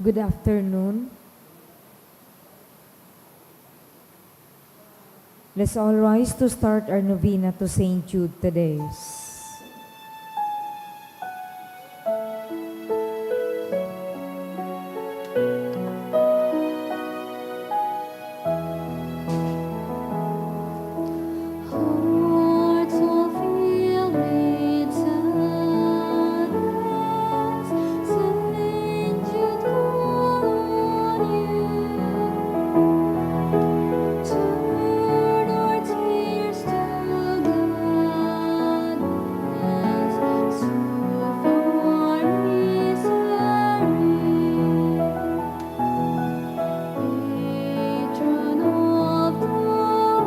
Good afternoon. Let's all rise to start our novena to Saint Jude today. Hearts all filled with sadness, Saint Jude call on you. Turn our tears to gladness, soothe our misery. Patron of the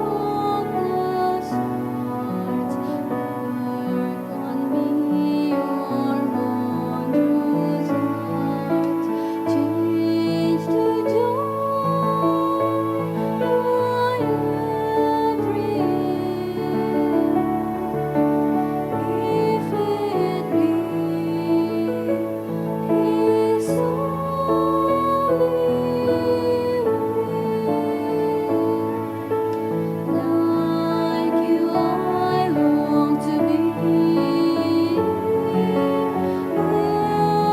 hopeless hearts, work on me your wondrous art. Change to joy my every if it be His holy will. Like you, I long to be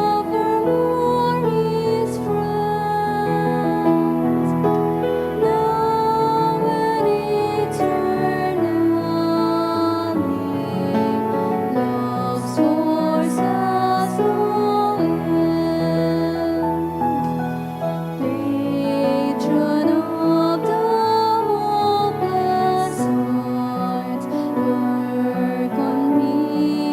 evermore His friends, now and eternally. Love's force has no end. Patron of the hopeless heart, work on me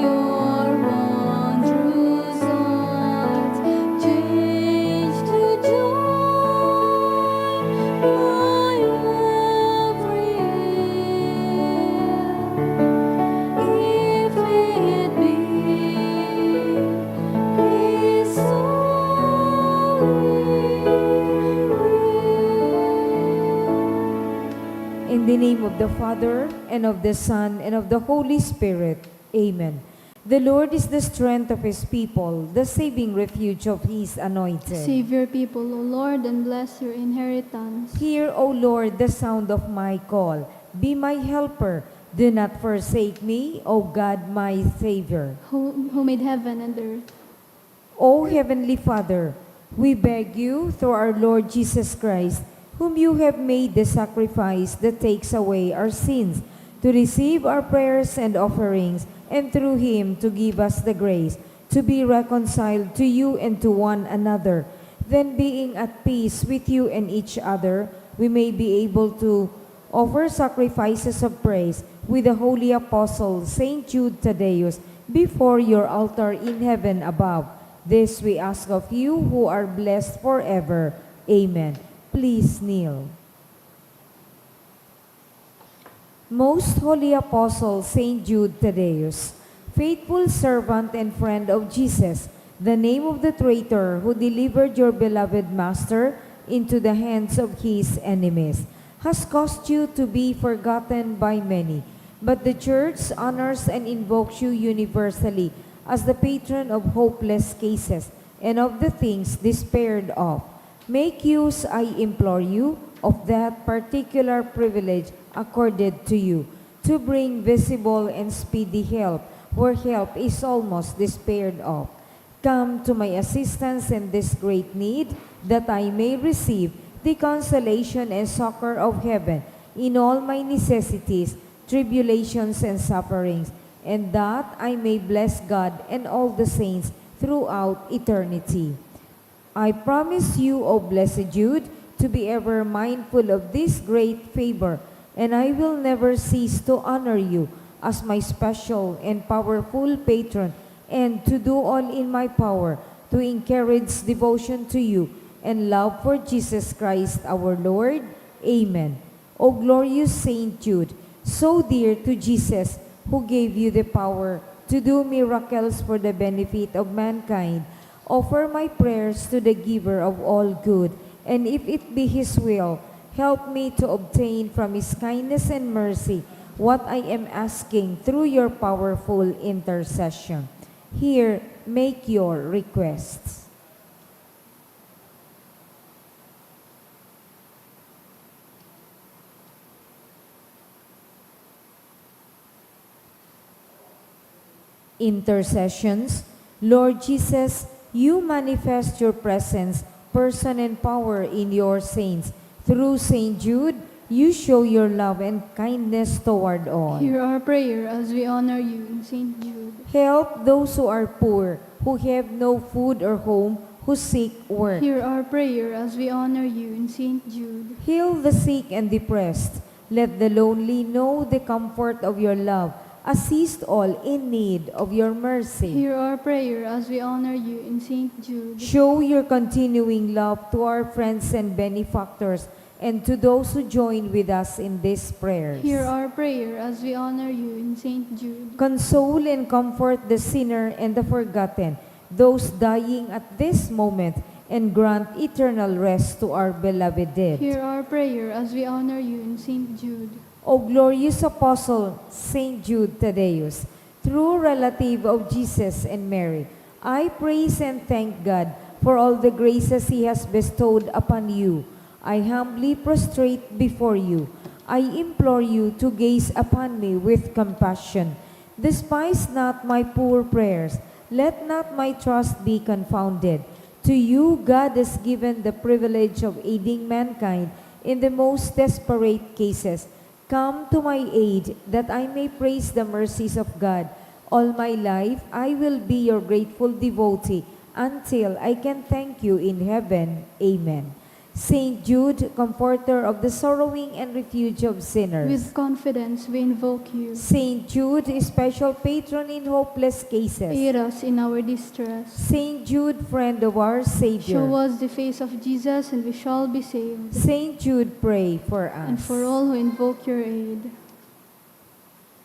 your wondrous art. Change to joy my every if it be His holy will. In the name of the Father, and of the Son, and of the Holy Spirit. Amen. The Lord is the strength of His people, the saving refuge of His anointed. Save your people, O Lord, and bless your inheritance. Hear, O Lord, the sound of my call. Be my helper. Do not forsake me, O God, my Savior. Who made heaven and earth. O Heavenly Father, we beg you, through our Lord Jesus Christ, whom you have made the sacrifice that takes away our sins, to receive our prayers and offerings, and through Him to give us the grace to be reconciled to you and to one another. Then, being at peace with you and each other, we may be able to offer sacrifices of praise with the holy apostle Saint Jude Thaddeus before your altar in heaven above. This we ask of you who are blessed forever. Amen. Please kneel. Most Holy Apostle Saint Jude Thaddeus, faithful servant and friend of Jesus, the name of the traitor who delivered your beloved Master into the hands of his enemies, has caused you to be forgotten by many, but the Church honors and invokes you universally as the patron of hopeless cases and of the things despaired of. Make use, I implore you, of that particular privilege accorded to you, to bring visible and speedy help where help is almost despaired of. Come to my assistance in this great need, that I may receive the consolation and succor of heaven in all my necessities, tribulations, and sufferings, and that I may bless God and all the saints throughout eternity. I promise you, O blessed Jude, to be ever mindful of this great favor, and I will never cease to honor you as my special and powerful patron, and to do all in my power to encourage devotion to you and love for Jesus Christ our Lord. Amen. O glorious Saint Jude, so dear to Jesus, who gave you the power to do miracles for the benefit of mankind, offer my prayers to the giver of all good, and if it be His will, help me to obtain from His kindness and mercy what I am asking through your powerful intercession. Here, make your requests. Intercessions. Lord Jesus, you manifest your presence, person, and power in your saints. Through Saint Jude, you show your love and kindness toward all. Hear our prayer as we honor you in Saint Jude. Help those who are poor, who have no food or home, who seek work. Hear our prayer as we honor you in Saint Jude. Heal the sick and depressed. Let the lonely know the comfort of your love. Assist all in need of your mercy. Hear our prayer as we honor you in Saint Jude. Show your continuing love to our friends and benefactors and to those who join with us in these prayers. Hear our prayer as we honor you in Saint Jude. Console and comfort the sinner and the forgotten, those dying at this moment, and grant eternal rest to our beloved dead. Hear our prayer as we honor you in Saint Jude. O glorious Apostle, Saint Jude Thaddeus, true relative of Jesus and Mary, I praise and thank God for all the graces He has bestowed upon you. I humbly prostrate before you. I implore you to gaze upon me with compassion. Despise not my poor prayers. Let not my trust be confounded. To you, God has given the privilege of aiding mankind in the most desperate cases. Come to my aid, that I may praise the mercies of God. All my life, I will be your grateful devotee until I can thank you in heaven. Amen. Saint Jude, comforter of the sorrowing and refuge of sinners. With confidence we invoke you. Saint Jude, special patron in hopeless cases. Aid us in our distress. Saint Jude, friend of our Savior. Show us the face of Jesus and we shall be saved. Saint Jude, pray for us. And for all who invoke your aid.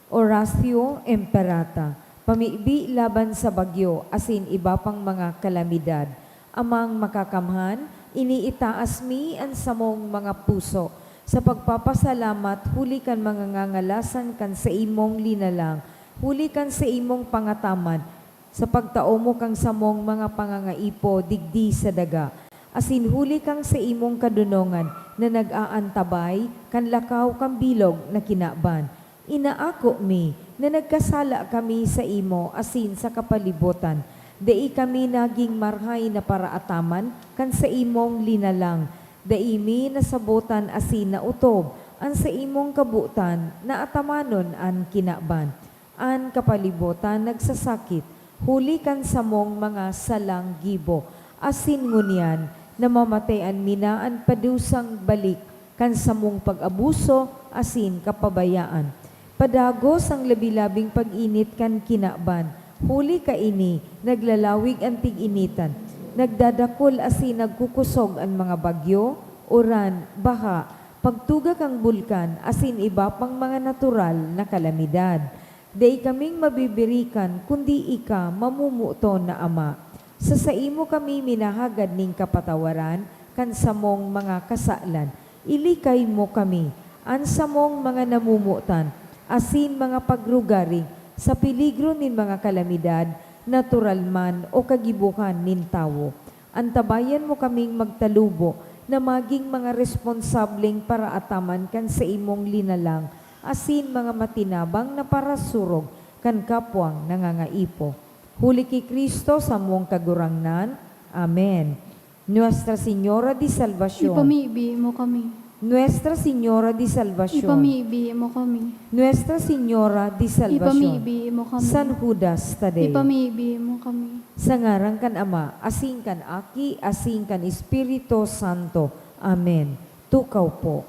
Oratio Imperata, pamibi laban sa bagyo, asin iba pang mga kalamidad. Amang makakamhan, iniitaas mi ang samong mga puso. Sa pagpapasalamat, huli kan mga ngangalasan kan sa imong linalang, huli kan sa imong pangataman, sa pagtao mo kang samong mga pangangaipo, digdi sa daga. Asin huli kang sa imong kadunongan, na nag-aantabay, kan lakaw kang bilog na kinaban. Inaako mi, na nagkasala kami sa imo, asin sa kapalibutan. Dai kami naging marhay na paraataman, kan sa imong linalang. Dai mi nasabutan asin na utob, an sa imong kabutan, na atamanon an kinaban. An kapalibutan nagsasakit, huli kan samong mga salang gibo. Asin ngunyan, namamatayan minaan padusang balik, kan samong pag-abuso, asin kapabayaan. Padagos ang labi-labing pag-init kan kinaban. Huli ka ini, naglalawig ang tig-initan. Nagdadakol asin nagkukusog ang mga bagyo, uran, baha, pagtuga kang bulkan, asin iba pang mga natural na kalamidad. Day kaming mabibirikan, kundi ika mamumuto na Ama. Sa saimo kami minahagad ning kapatawaran, kan samong mga kasalan. Ilikay mo kami, an samong mga namumutan, asin mga pagrugaring, sa piligro nin mga kalamidad, natural man o kagibukan nin tawo. Antabayan mo kaming magtalubo na maging mga responsableng para ataman kan sa imong linalang, asin mga matinabang na parasurog kan kapwang nangangaipo. Huli ki Kristo sa mong kagurangnan. Amen. Nuestra Señora de Salvación. Ipamibi mo kami. Nuestra Señora de Salvación. Ipamibi mo kami. Nuestra Señora de Salvación. Ipamibi mo kami. San Judas Tadeo. Ipamibi mo kami. Sa ngaran kan Ama, asing kan Aki, asing kan Espiritu Santo. Amen. Tukaw po.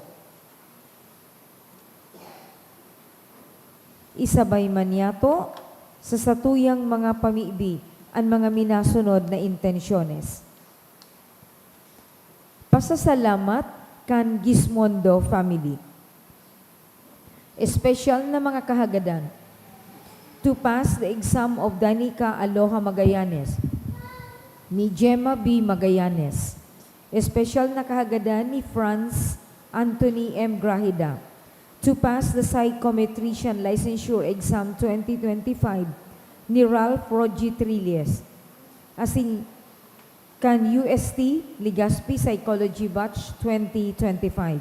Isabay man yato sa satuyang mga pamibi ang mga minasunod na intensyones. Pasasalamat kan Gismondo family. Special na mga kahagadan. To pass the exam of Danica Aloha Magallanes, ni Gemma B. Magallanes. Special na kahagadan ni Franz Anthony M. Grahida. To pass the Psychometrician Licensure Exam 2025, ni Ralph Rogi Trilles. Asin kan UST Legazpi Psychology Batch 2025.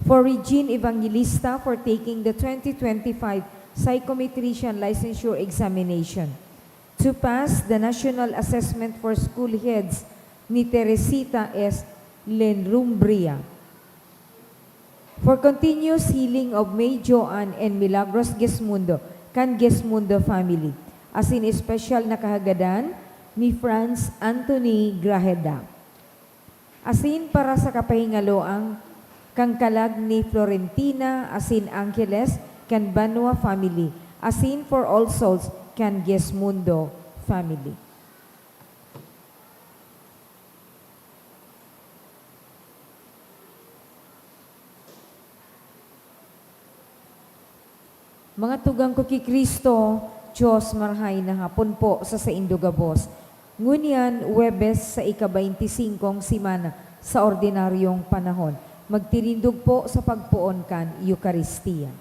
For Regine Evangelista for taking the 2025 Psychometrician Licensure Examination. To pass the National Assessment for School Heads ni Teresita S. Lenrumbria. For continuous healing of May Joan and Milagros Gesmundo, kan Gesmundo family. As in special na kahagadan ni Franz Anthony Grajeda. Asin para sa kapahingaloang kangkalag ni Florentina Asin Angeles kan Banua family. Asin for all souls kan Gesmundo family. Mga tugang ko kay Kristo, Diyos marhay na hapon po sa Indogabos. Ngunyan, Webes sa ika-25 simana sa ordinaryong panahon. Magtirindog po sa pagpuon kan Eucharistia.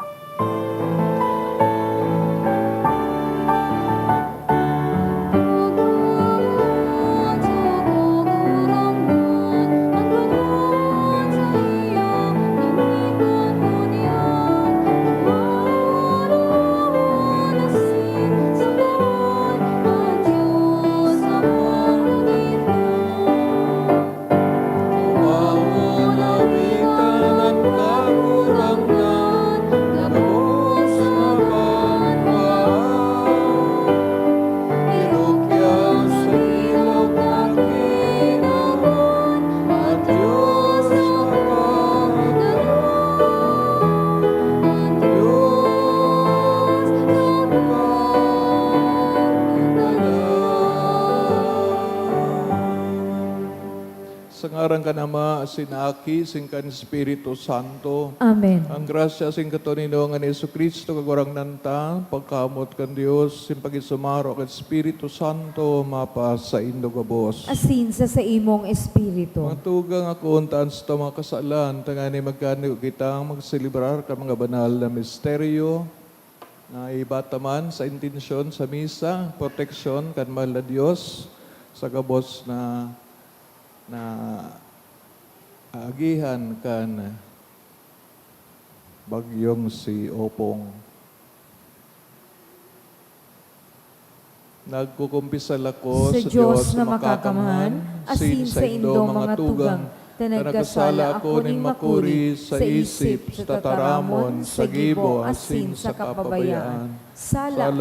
Sangaran ka nama, sinaki, singkan Espiritu Santo. Amen. Ang grasya sing katonino nga ni Jesucristo kagurang nanta, pagkamot kan Dios, sin pagisumaro kan Espiritu Santo, mapa sa Indogabos. Asin sa imong espiritu. Mga tugang ako untaan sa mga kasalan, tangani magkano kitang magselebrar ka mga banal na misteryo, na ibataman sa intensyon sa misa, proteksyon kan mahal na Dios, sa gabos na agihan kan bagyong si Opong. Nagkukumpisal ako Sa Diyos na makakamahan, asin sa indo mga tugang, tanagkasala ako ning makuri sa isip, sa tataramon, sa gibo, asin sa kapabayaan. Sala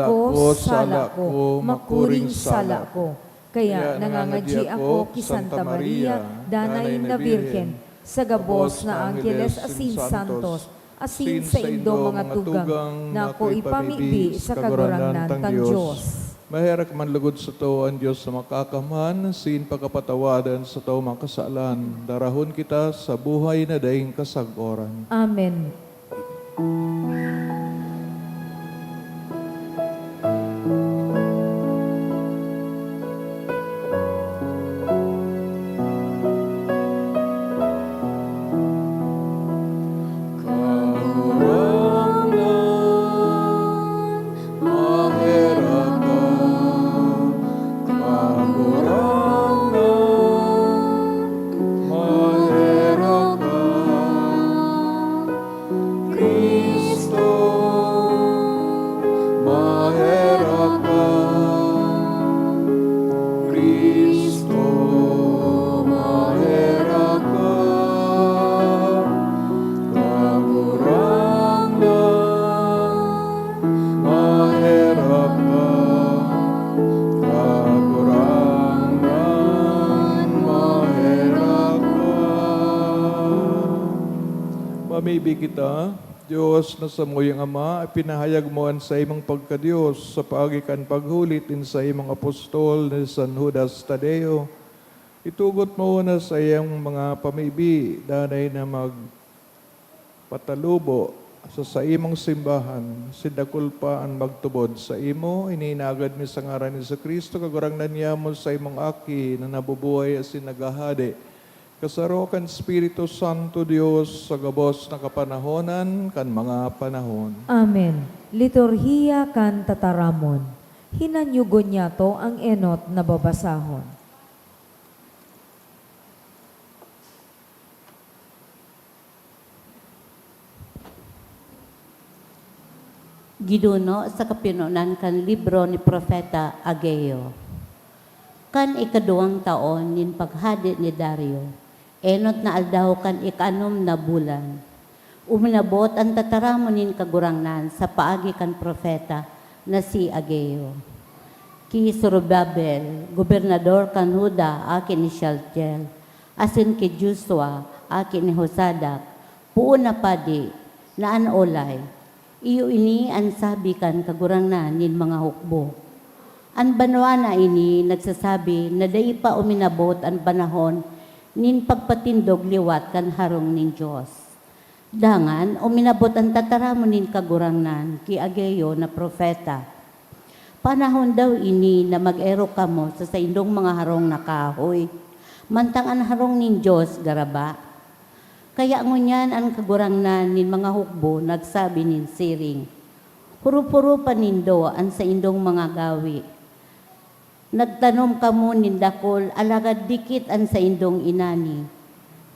ko, makuring sala ko. Kaya nangangadji ako ki Santa Maria, danay na Birhen, sa gabos na Angeles asin santos, asin sa indo mga tugang, na ako ipamigdi sa kagurangnan tang Diyos. Maherak man lugod sa to ang Diyos na makakaman, sin pagkapatawadan sa to mga kasalan. Darahon kita sa buhay na daing kasagoran. Amen. Pamibig kita, Diyos na sa moyang Ama, pinahayag mo an sa imong pagkadiyos sa paagikan paghulit in sa imong apostol ni San Judas Tadeo. Itugot mo na sa iyang mga pamibi, danay na magpatalubo sa imong simbahan, sidakul pa ang magtubod sa imo, ininagad mi sa ngaran ni Kristo, kagurang nanyamo sa imong aki na nabubuhay asin nagahade. Kasarokan Espiritu Santo Dios sa gabos na kapanahonan kan mga panahon. Amen. Liturhiya kan tataramon. Hinanyugon niya to ang enot na babasahon. Giduno sa kapinunan kan libro ni Propeta Ageo. Kan ikaduwang taon nin paghadi ni Dario, enot na aldaw kan ikanom na bulan. Uminabot ang tataramon nin kagurangnan sa paagi kan propeta na si Ageo. Ki Zorobabel, gobernador kan Huda, akin ni Shaltiel, asin ki Joshua, akin ni Hosadak, puon na padi, na anolay, iyo ini ang sabi kan kagurangnan nin mga hukbo. Ang banwa na ini nagsasabi na dai pa uminabot ang panahon nin pagpatindog liwat kan harong nin Diyos. Dangan, uminabot ang tataramon nin kagurangnan ki Ageo na propeta. Panahon daw ini na mag-ero kamo sa indong mga harong na kahoy, mantang ang harong nin Diyos garaba. Kaya ngunyan ang kagurangnan nin mga hukbo nagsabi nin siring, huro-puro panindo ang sa indong mga gawi. Nagtanom kamo nin dakol alagad dikit ang sa indong inani.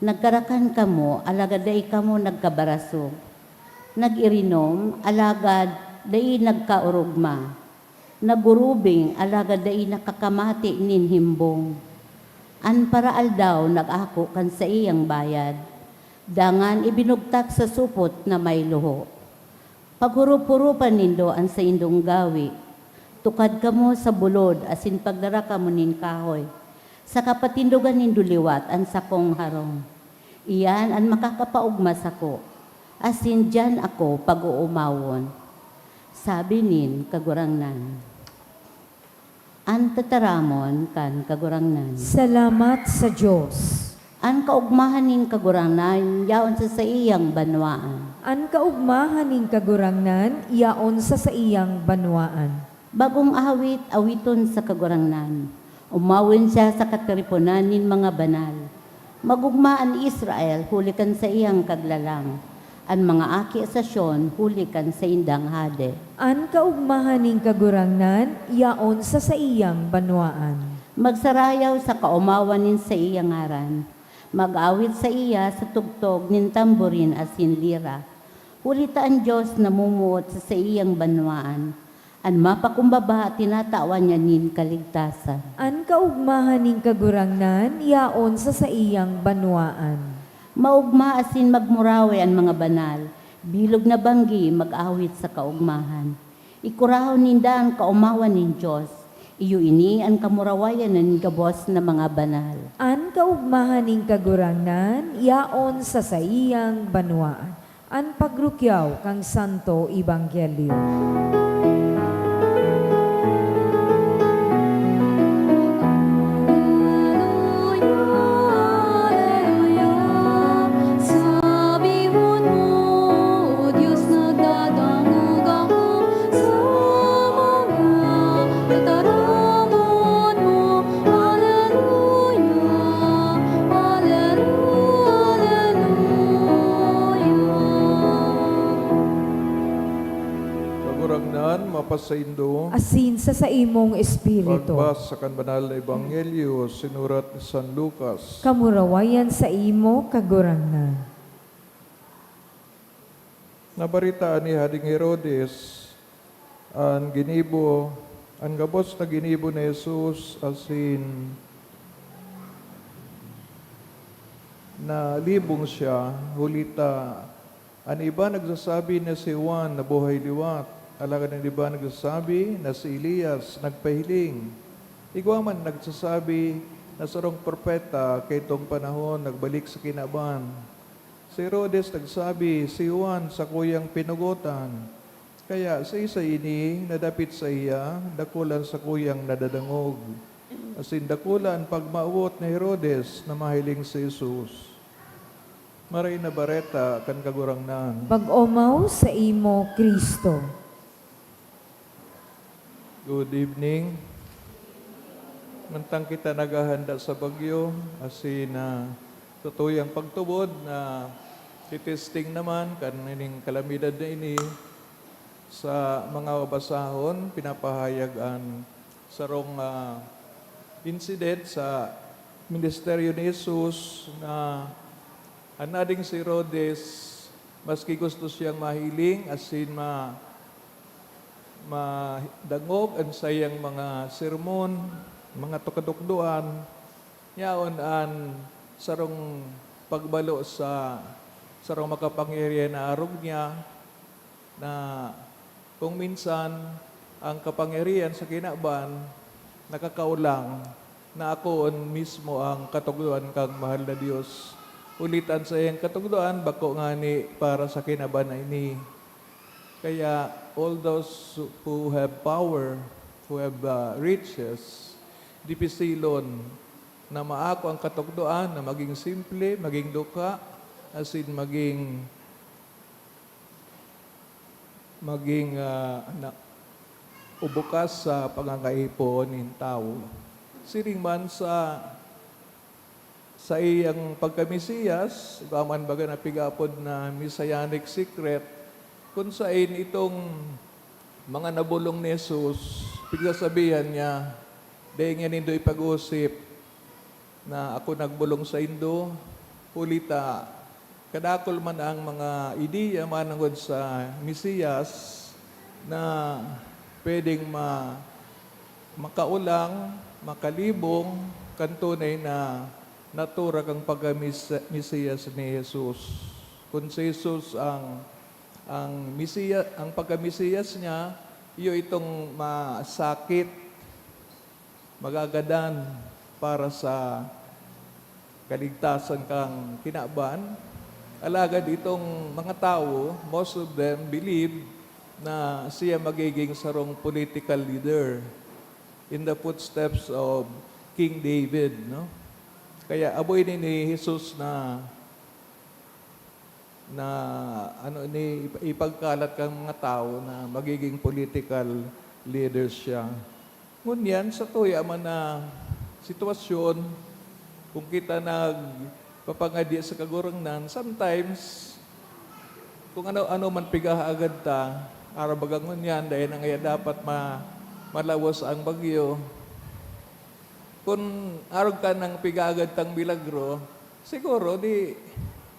Nagkarakan kamo alagad day kamo nagkabarasog. Nag-irinom alagad day nagkaurugma. Nagurubing alagad day nakakamati nin himbong. An paraal daw nag-ako kan sa iyang bayad. Dangan ibinugtak sa supot na may luho. Paghuro-puro panindo ang sa indong gawi. Tukad kamo sa bulod asin pagdara kamo nin kahoy. Sa kapatindugan nin duliwat ang sakong harong. Iyan ang makakapaugma sako. Asin dyan ako pag-uumawon. Sabi nin kagurangnan. Ang tataramon kan kagurangnan. Salamat sa Diyos. Ang kaugmahan nin kagurangnan yaon sa iyang banwaan. An kaugmahan ning kagurangnan, yaon sa iyang banwaan. Bagong awit, awiton sa kagurangnan. Umawin siya sa kataripunan nin mga banal. Magugmaan Israel, hulikan sa iyang kaglalang. Ang mga aki sa Sion, hulikan sa indang hade. An kaugmahan ning kagurangnan, yaon sa iyang banwaan. Magsarayaw sa kaumawan nin sa iyang ngaran. Mag-awit sa iya sa tugtog nin tamborin asin lira. Hulita ang Diyos na mumuot sa iyang banwaan. An mapakumbaba tinatawan niya nin kaligtasan. An kaugmahan ning kagurangnan, yaon sa iyang banwaan. Maugma asin magmurawe ang mga banal. Bilog na banggi mag-awit sa kaugmahan. Ikurahon ninda ang kaumawan nin Diyos. Iyo ini ang kamurawayan ng gabos na mga banal. An kaugmahan ning kagurangnan, yaon sa iyang banwaan. An pagrukyaw kang Santo Ebanghelyo. Sabihon mo, Diyos nagdadangog ako sa mga tataramon mo. Hallelujah, hallelujah, hallelujah. Kagurangnan, mapasaindo. Asin sa imong espiritu. Pagbasa kan banal na ebanghelyo sinurat ni San Lucas. Kamurawayan sa imo kagurangnan. Nabaritaan ni Hading Herodes ang ginibo, ang gabos na ginibo ni Jesus asin na libong siya, hulita. Ang iba nagsasabi na si Juan na buhay liwat. Alagad ng iba nagsasabi na si Elias nagpahiling. Igwa man nagsasabi na sarong propeta kay itong panahon nagbalik sa kinaban. Si Herodes nagsabi si Juan sa kuyang pinugutan. Kaya sa isa ini nadapit sa iya, dakulan sa kuyang nadadangog. Asin dakulan pagmaawot ni Herodes na mahiling si Jesus. Maray na bareta kan kagurangnan. Pag-omaw sa imo Kristo. Good evening. Mantang kita naghahanda sa bagyo, asin na tutuyang pagtubod na titesting naman kanining kalamidad na ini sa mga basahon, pinapahayagan sarong incident sa ministeryo ni Jesus na anading si Herodes, maski gusto siyang mahiling, asin madangog ang sayang mga sermon, mga tukadukduan, yaon an sarong pagbalo sa sarong makapangyarihan na arog niya na kung minsan ang kapangyarihan sa kinaban nakakaulang na ako mismo ang katugduan kang mahal na Dios. Ulitan sa iyang katugduan, bako nga ni para sa kinaban na ini. Kaya all those who have power, who have riches, di pisilon na maako ang katugduan na maging simple, maging duka, as in maging ubukas sa pangangaipo ng tao. Siring man sa iyang pagkamisiyas, ipaman baga na pigapod na messianic secret, kung saan itong mga nabulong ni Jesus, pigsasabihan niya, dahil nga nindo ipag-usip na ako nagbulong sa Indo, hulita, kadakol man ang mga ideya manangod sa Mesiyas na pwedeng makaulang, makalibong, kantunay na natura kang pagka-Mesiyas ni Jesus. Kung si Jesus ang Mesiyas, ang pagka-Mesiyas niya, iyo itong masakit, magagadan para sa kaligtasan kang kinaban. Alagad itong mga tao, most of them believe na siya magiging sarong political leader in the footsteps of King David, no? Kaya aboy ni Jesus na ipagkalat kang mga tao na magiging political leader siya. Ngunyan sa tuya man na sitwasyon, kung kita nagpapangadi sa kagurangnan, sometimes kung ano man pigahaagad ta, arabagang ngunyan, dahil na ngaya dapat malawas ang bagyo. Kung arog ka ng pigagad tang milagro, siguro di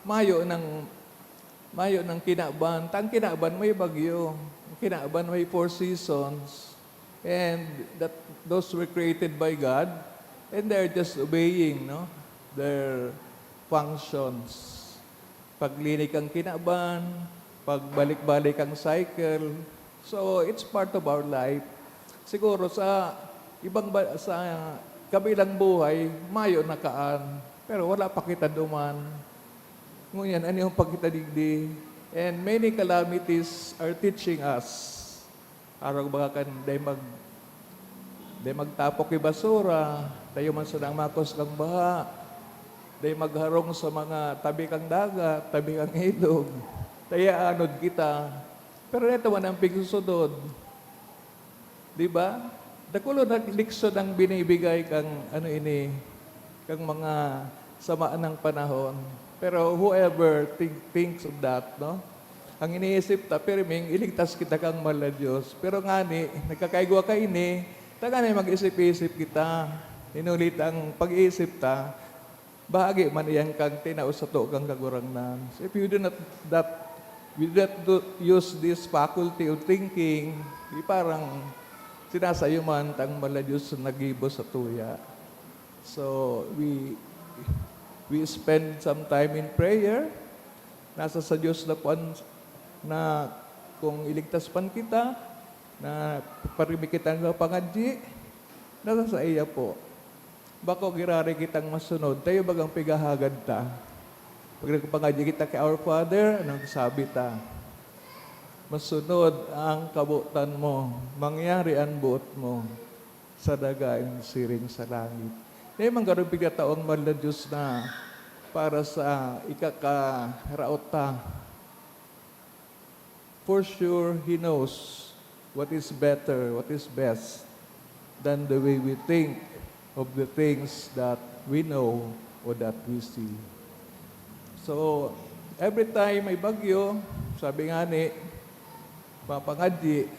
mayo ng kinaban. Tang kinaban may bagyo. Kinaban may 4 seasons. And those were created by God. And they're just obeying, no? Their functions. Paglinig ang kinaban, pagbalik-balik ang cycle. So, it's part of our life. Siguro sa kabilang buhay, mayo nakaan. Pero wala pa kita duman. Ngunyan, ano yung pagkita digdi? And many calamities are teaching us. Araw baka kan, day magtapok yung basura, tayo man sa nang makos kang baha, day magharong sa mga tabi kang dagat, tabi kang ilog, tayo anod kita. Pero ito man ang pigsusudod. Di ba? Dakulo naglikso ng binibigay kang kang mga samaan ng panahon. Pero whoever thinks of that, no? Ang iniisip ta, pirming, iligtas kita kang mahal na Diyos. Pero ngani, nagkakaigwa ka ini, taga na mag-isip-isip kita. Inulit ang pag-iisip ta, bahagi man iyang kang tinausato kang kagurangnan. So if you do not use this faculty of thinking, di parang sinasayo man tang mahal na Diyos na nagibo sa tuya. So we spend some time in prayer. Nasa sa Diyos na na kung iligtas pan kita, na parimi kitang pangadji, nasa sa iya po. Bako girari kitang masunod, tayo bagang pigahagad ta. Pag nagpangadji kita kay our Father, anong sabi ta? Masunod ang kabutan mo, mangyari ang buot mo sa dagaing siring sa langit. Ngayon man garong pigataong mahal na Diyos na para sa ikakaraot ta. For sure, He knows what is better, what is best than the way we think of the things that we know or that we see. So, every time may bagyo, sabi nga ni, mapangadji,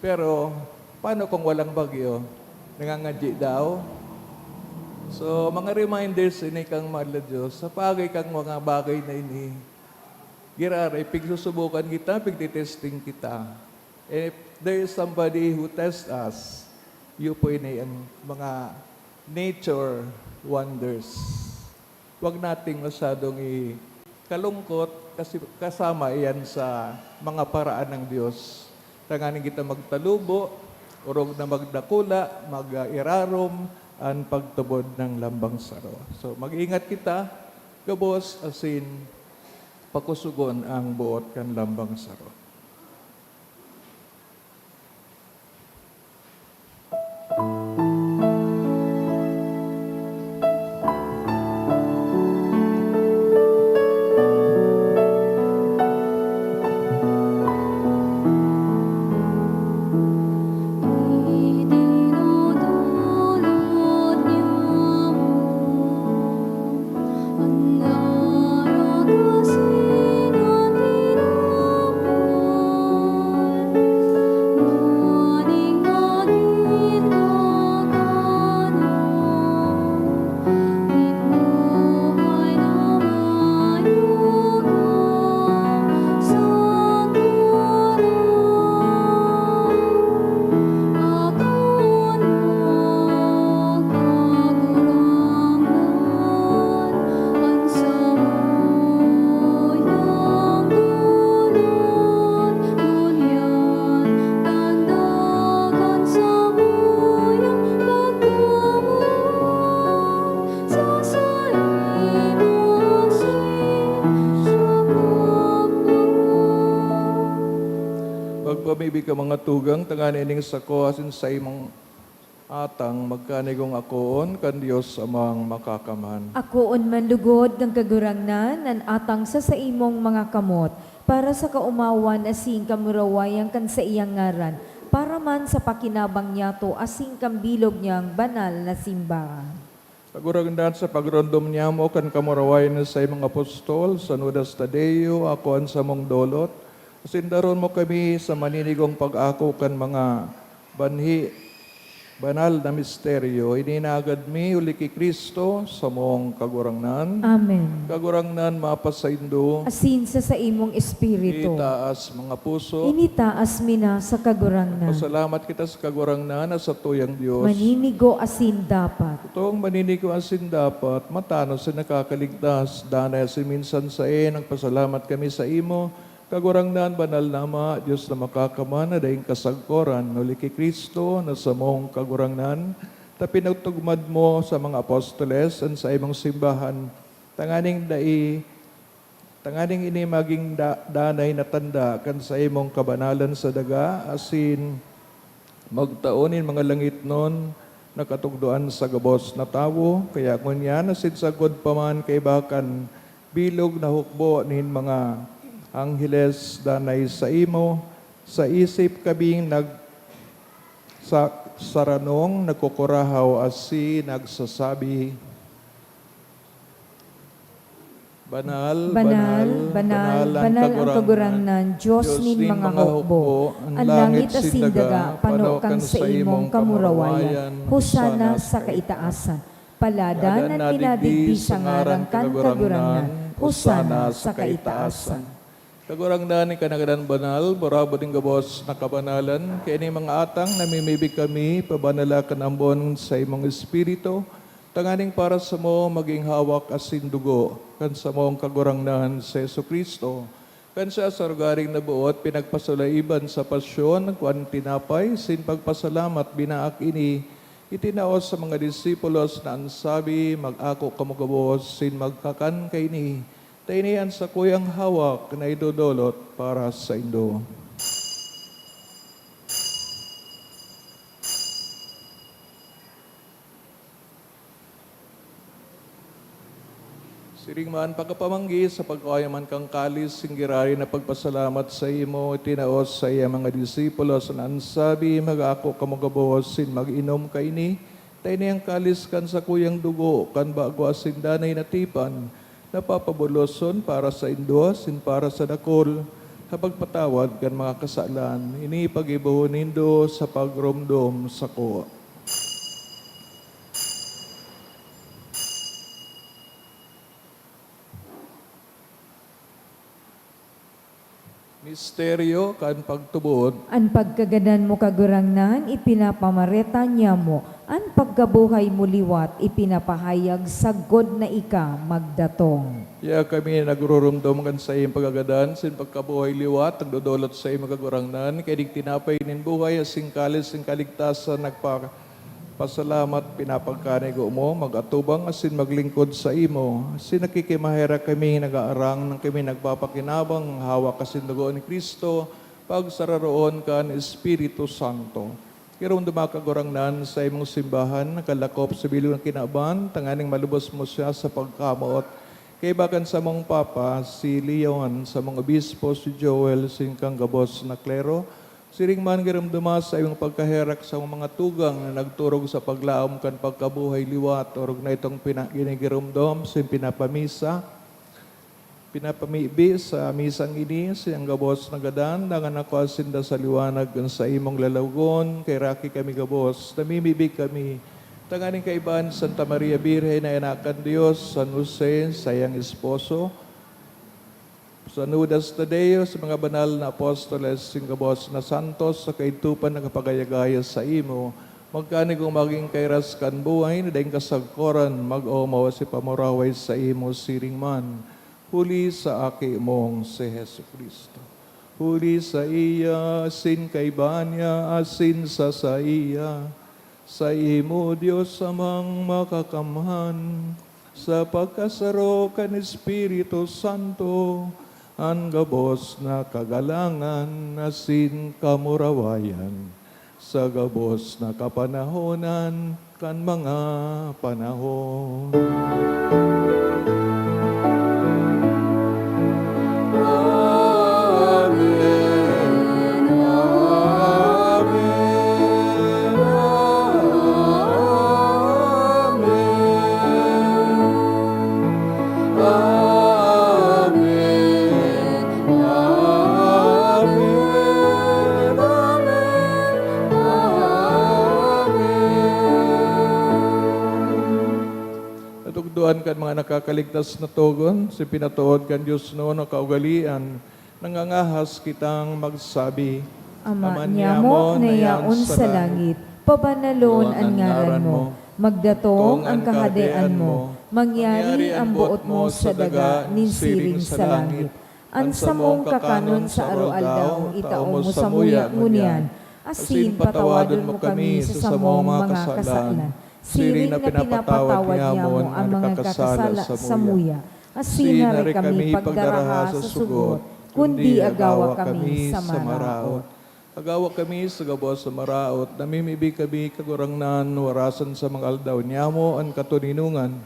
pero paano kung walang bagyo? Nangangadji daw? So, mga reminders ini kang mahal na Diyos, sa pagay kang mga bagay na ini, giraray, pigsusubukan kita, pigtitesting kita. If there is somebody who tests us, yun po yun ang mga nature wonders. Huwag nating masyadong kalungkot kasi kasama iyan sa mga paraan ng Diyos. Tanganin kita magtalubo, urog na magdakula, mag-irarom, ang pagtubod ng lambang saro. So mag-ingat kita, gabos asin pakusugon ang buot kan lambang saro. Idinudulot niyo mo ang naragasin at tinapay. Maning agit kagano, binuhay na mayuga sa Pagpamibig ka mga tugang, tanganining sa asin sa imong atang, magkanigong akoon, kan Diyos amang makakaman. Akoon man lugod ng kagurangnan, an atang sa imong mga kamot, para sa kaumawan asing kamurawayang kan sa iyang ngaran, para man sa pakinabang niya to asing kambilog niyang banal na simbahan. Kagurangdan sa pagrondom niya mo, kan kamurawayan sa imong apostol, sa Nudas Tadeo, akoon sa mong dolot, asindaron mo kami sa maninigong pag-ako kan mga banal na misteryo. Ininagad mi uli ki Kristo sa mong kagurangnan. Amen. Kagurangnan mapasaindo, Asin sa imong espiritu. itaas mga puso. Initaas mina sa kagurangnan. Pasalamat kita sa kagurangnan at sa tuyang Diyos. Maninigo asin dapat. Itong maninigo asin dapat, matano sa nakakaligtas, danay si minsan sa nagpasalamat kami sa imo, kagurangnan banal nama, Diyos na makakaman, na daing kasagkoran, nuli kay Kristo, na sa mong kagurangnan, ta pinagtugmad mo sa mga apostoles, at sa imong simbahan, tanganing ini maging danay na tanda, kan sa imong kabanalan sa daga, asin magtaonin mga langit nun, nakatugduan sa gabos na tawo, kaya kung yan, asin sagod pa man kay bakan, bilog na hukbo nin mga Angheles danay sa imo, sa isip kabing saranong nagkukurahaw asi nagsasabi, Banal ang kagurangnan, Diyos nin mga hukbo, ang langit asin daga, pano kang sa imong kamurawayan, husana sa kaitaasan, paladan at pinadigdi sa ngaran kan kagurangnan, husana sa kaitaasan. Kagurangnan ni kanagadan banal, barabo din gabos na kabanalan, kaya ni mga atang namimibig kami, pabanala kanambon sa imong espiritu, tanganing para sa mo maging hawak asin dugo, kan sa mong kagurangnan sa Jesucristo, kan sa sargaring nabuot, pinagpasalaiban sa pasyon, kuan tinapay, sin pagpasalamat, binaak ini, itinaos sa mga disipulos na ansabi, mag-ako kamugabos, sin magkakan kay ni, tainian sa kuyang hawak na idodolot para sa Indo. Siringman pagkapamanggi sa pagkayaman kang kalis, singgirari na pagpasalamat sa imo, tinaos sa iya mga disipulos na ansabi, mag-ako kamugabos, sin mag-inom kaini, tainiang kalis kan sa kuyang dugo, kan bago asin danay na tipan, napapabuloson para sa Indo, sin para sa dakol, kapagpatawad kan mga kasalan, ini pag-ibuhon nindo sa pagromdom sa ko. Misteryo kan pagtubod. An pagkagadan mo kagurangnan, ipinapamareta niya mo. An pagkabuhay mo liwat, ipinapahayag sagod na ika magdatong. Ya kami nagururumdom kan sa iyong pagagadan, sin pagkabuhay liwat, nagdodolot sa iyong magagurangnan, kaya di tinapay nin buhay, asing kalis, sing kaligtasan, nagpasalamat, pinapagkanigo mo, magatubang, asin maglingkod sa imo. Asin nakikimahera kami, nag-aarang, nang kami nagpapakinabang, hawak kasin dugo ni Kristo, pagsararoon kan Espiritu Santo. Kirong dumakagurangnan sa imong simbahan, nakalakop sa bilog ng kinaban, tanganing malubos mo siya sa pagkamot. Kay bakan sa mong Papa, si Leon, sa mong obispo, si Joel, singkang gabos na klero, siring man giram dumas sa imong pagkaherak sa mga tugang na nagturog sa paglaom kan pagkabuhay liwat, orog na itong ginigirumdom, sin pinapamibi sa misang ini, siyang gabos na gadan, dangan ako asinda sa liwanag sa imong lalawgon, kay Raki kami gabos, namimibig kami, tanganing kaibahan Santa Maria Birhen na inakan Diyos, San Jose, sayang esposo, San Judas Tadeo, sa mga banal na apostoles, singgabos na santos, sa kaitupan na kapagayagaya sa imo, magkani kung maging kairas kan buhay, na daing kasagkoran, mag-omaw si pamuraway sa imo siring man, huli sa aki mong si Hesu Kristo. Huli sa iya, asin kay Banya, asin sa iya, sa imo Diyos amang makakamhan, sa pagkasaro kan Espiritu Santo, ang gabos na kagalangan, asin kamurawayan, sa gabos na kapanahonan, kan mga panahon. Natugduan kan mga nakakaligtas na tugon, si pinatuod kan Diyos noon o kaugalian, nangangahas kitang magsabi, Ama niya mo na yaon sa langit, pabanalon ang ngaran mo, magdatong ang kahadean mo, mangyari ang buot mo sa daga, ninsiring sa langit. Ang samong kakanon sa araw-aldaw, itaom mo sa muya ngunyan, asin patawadon mo kami sa samong mga kasalan. Siring na pinapatawad niya mo ang mga kakasala sa muya. Asin na rin kami pagdaraha sa sugot, kundi agawa kami sa maraot. Agawa kami sa gabos sa maraot, namimibig kami kagurangnan, warasan sa mga aldaw niya mo ang katuninungan.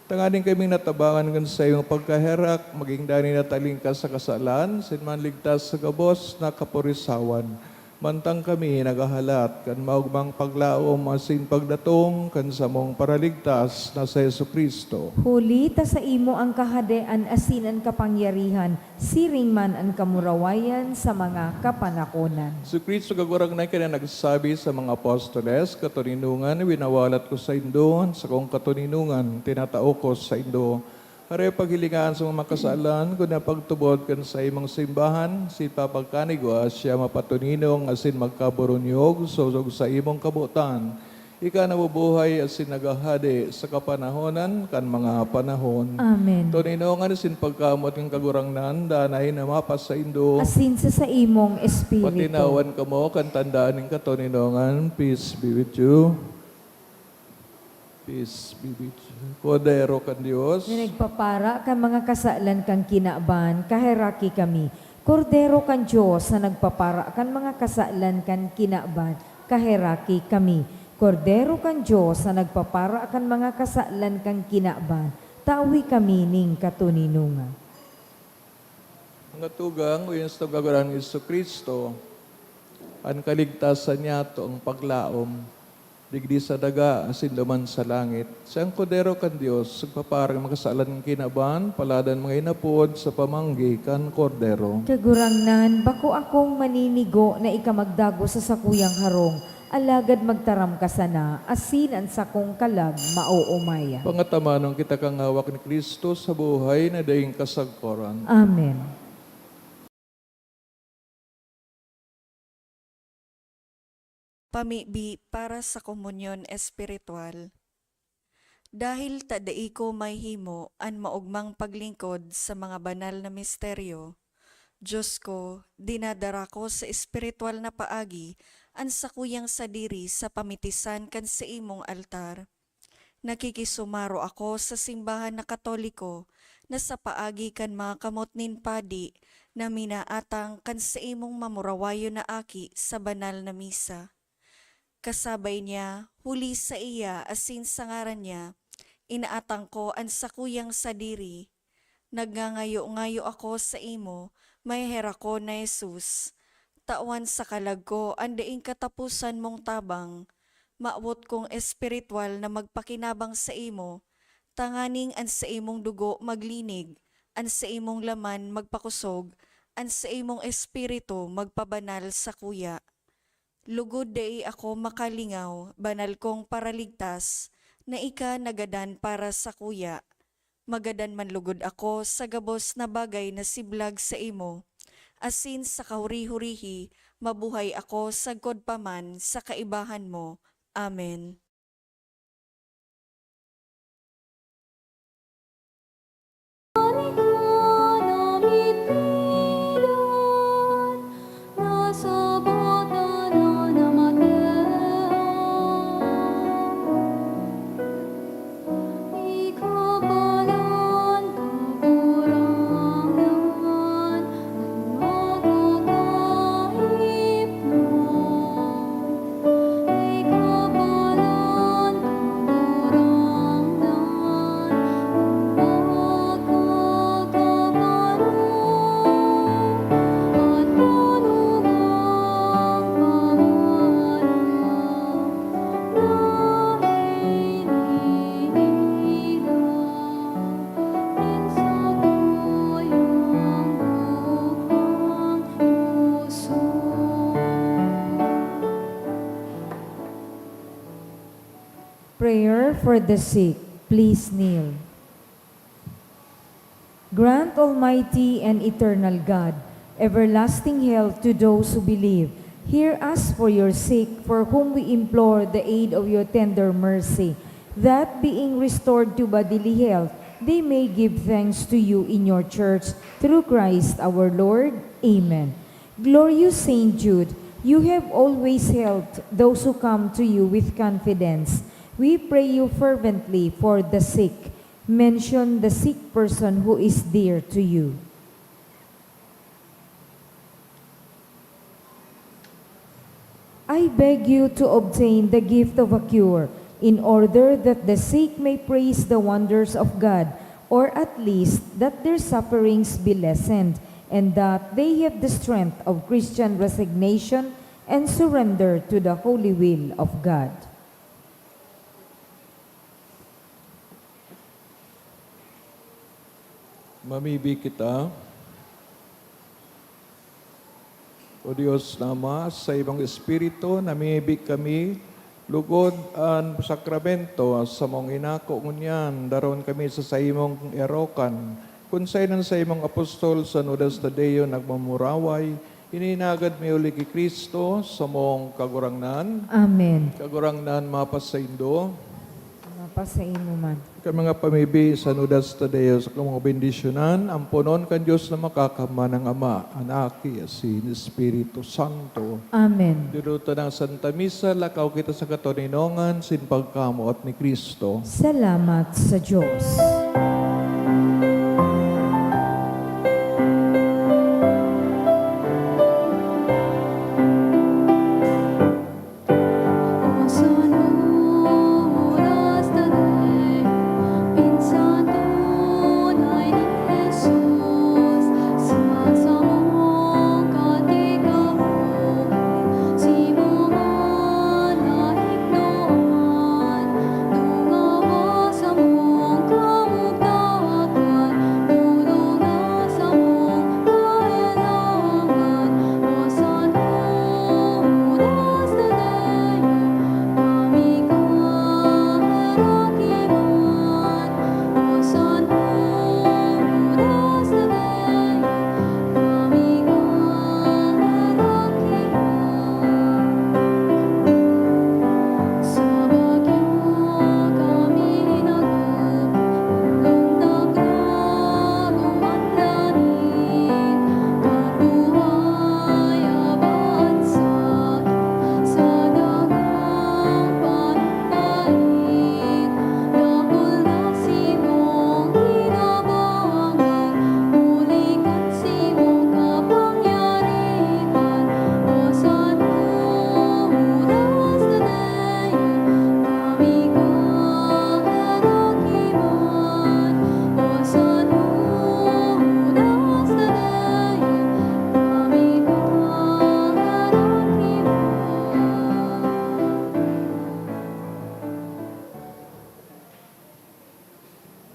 Tanganing kami natabangan ng sa iyong pagkaherak, maging dani nataling ka sa kasalan, sinman ligtas sa gabos na kapurisawan. Mantang kami nagahalat, kan maugmang paglaom asin pagdatong, kan samong paraligtas na sa Yesu Kristo. Huli ta sa imo ang kahadean asin ang kapangyarihan, siring man ang kamurawayan sa mga kapanakonan. Si Kristo gagurang na kaya nagsabi sa mga apostoles, katuninungan, winawalat ko sa indo, sa kong katuninungan, tinatao ko sa indo. Hare paghilingaan sa mga kasalan, kung napagtubod kan sa imong simbahan, si papagkanigo siya mapatuninong asin magkaburunyog, sosog sa imong kabutan. Ika nabubuhay asin nagahade sa kapanahonan kan mga panahon. Amen. Tuninongan asin pagkamot ng kagurangnan, danay na mapas sa indo. Asin sa imong espiritu. Patinawan ka mo, kan tandaan ng katuninongan, peace be with you. Peace be with you. Kodero kan Diyos. Na nagpapara kan mga kasalan kang kinaban, kaheraki kami. Kordero kan Diyos na nagpapara kan mga kasalan kan kinaban, kaheraki kami. Kordero kan Diyos na nagpapara kan mga kasalan kang kinaban, tawi kami ning katuninungan. Ang tugang, uyos na gagawin ng Iso Kristo, ang kaligtasan niya to ang paglaom, digdi sa daga, asin duman sa langit. Siyang kodero kan Diyos, sugpaparang makasalan ng kinaban, paladan mga inapod sa pamanggi kan kordero. Kagurangnan, bako akong maninigo na ikamagdago sa sakuyang harong, alagad magtaram ka sana, asin ang sakong kalag, mauumaya. Pangatamanong kita kang hawak ni Kristo sa buhay na daing kasagporan. Amen. Pamibi para sa komunyon espiritual. Dahil tadai ko may himo an maugmang paglingkod sa mga banal na misteryo, Diyos ko, dinadara ko sa espiritual na paagi an sakuyang sadiri sa pamitisan kan sa imong altar. Nakikisumaro ako sa simbahan na Katoliko na sa paagi kan mga kamot nin padi na minaatang kan sa imong mamurawayo na aki sa banal na misa. Kasabay niya, huli sa iya asin sa ngaran niya, inaatang ko ang sakuyang sadiri. Nagngangayo-ngayo ako sa imo, may hera ko na Jesus. Tawan sa kalag ko, ang daing katapusan mong tabang. Maawot kong espiritual na magpakinabang sa imo, tanganing an sa imong dugo maglinig, an sa imong laman magpakusog, an sa imong espiritu magpabanal sa kuya. Lugod dai ako makalingaw, banal kong paraligtas, na ika nagadan para sa kuya. Magadan man lugod ako sa gabos na bagay na siblag sa imo. Asin sa kahuri-hurihi, mabuhay ako sa godpaman sa kaibahan mo. Amen. Prayer for the sick. Please kneel. Grant, Almighty and eternal God, everlasting health to those who believe. Hear us for your sake, for whom we implore the aid of your tender mercy, that being restored to bodily health, they may give thanks to you in your church, through Christ our Lord. Amen. Glorious Saint Jude, you have always helped those who come to you with confidence. We pray you fervently for the sick. Mention the sick person who is dear to you. I beg you to obtain the gift of a cure, in order that the sick may praise the wonders of God, or at least that their sufferings be lessened, and that they have the strength of Christian resignation and surrender to the holy will of God. Mamibi kita. O Diyos Ama, sa ibang Espiritu, namibig kami, lugod ang sakramento sa mong inako ngunyan, daron kami sa imong erokan. Kung sa imong apostol sa Nudas Tadeo nagmamuraway, ininagad mi uli ki Kristo sa mong kagurangnan. Amen. Kagurangnan mapasaindo. Mapasain mo man. Kan mga pamibi sa Nudas Tadeo sa mga bendisyonan, ang punon kan Diyos na makakama ng Ama, Anak, Asin, Espiritu Santo. Amen. Diruto ng Santa Misa, lakaw kita sa katoninongan, sin pagkamuot ni Kristo. Salamat sa Diyos.